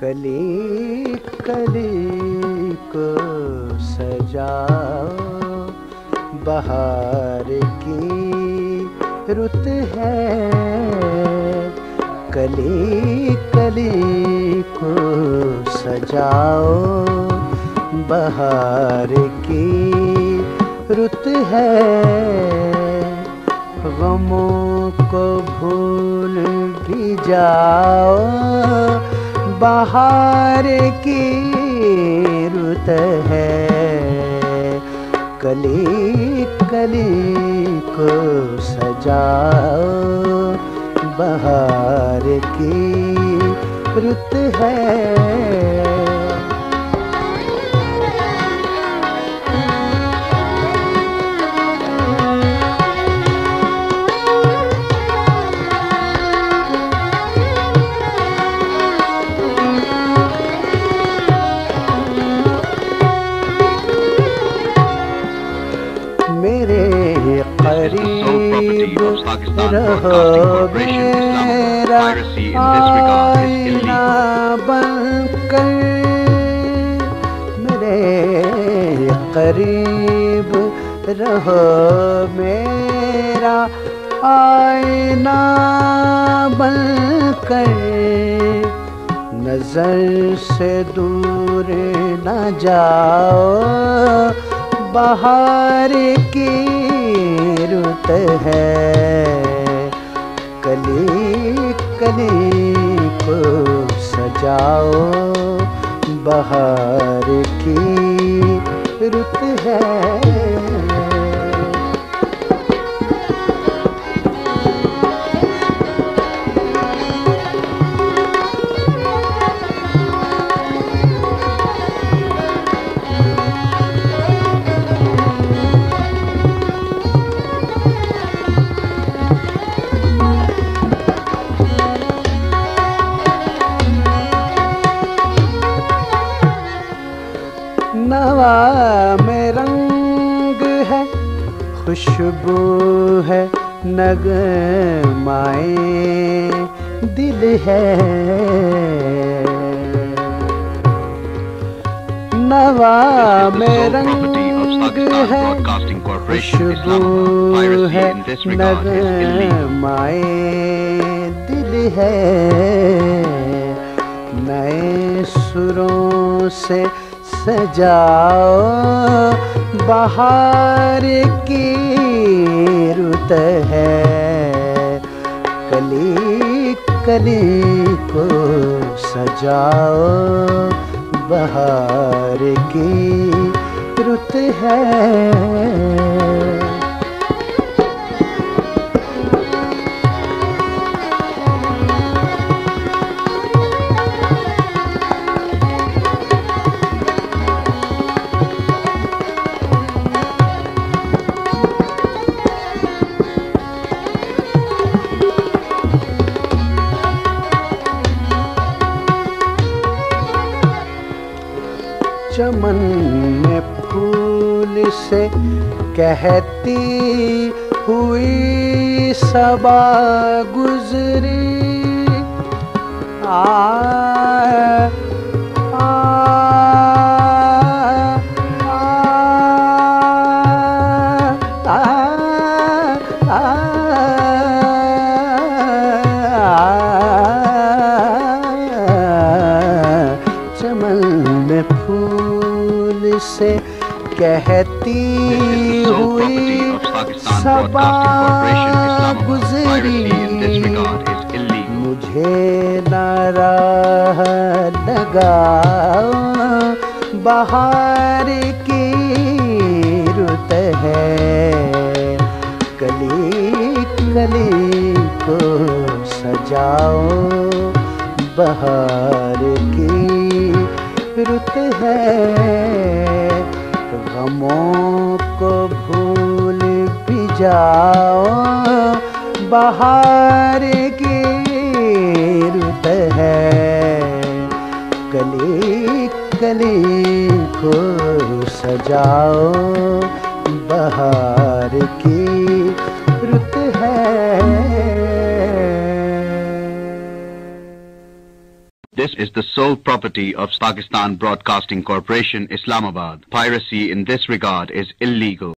कली कली को सजाओ, बहार की रुत है। कली कली को सजाओ, बहार की रुत है। गमों को भूल भी जाओ, बहार की रुत है। कली कली को सजाओ, बहार की रुत है। करीब रहो मेरा आईना बनकर, मेरे करीब रहो मेरा आईना बनकर। नजर से दूर न जाओ, बहार की रुत है। कली कली को सजाओ, बहार की रुत है। नवा में रंग है, खुशबू है, नगमाए दिल है। नवा में रंग है, खुशबू है, नगमाए दिल है। नए सुरों से सजाओ, बहार की रुत है। कली कली को सजाओ, बहार की रुत है। चमन में फूल से कहती हुई सबा गुजरी। आ आ से कहती हुई सबा गुजरी। मुझे न राह लगाओ, बहार की रुत है। कली कली को सजाओ, बहार की रुत है। गमों को भूल भी जाओ, बहार की रुत है। कली कली को सजाओ, बहार की रुत है। This is the sole property of Pakistan Broadcasting Corporation, Islamabad. Piracy in this regard is illegal.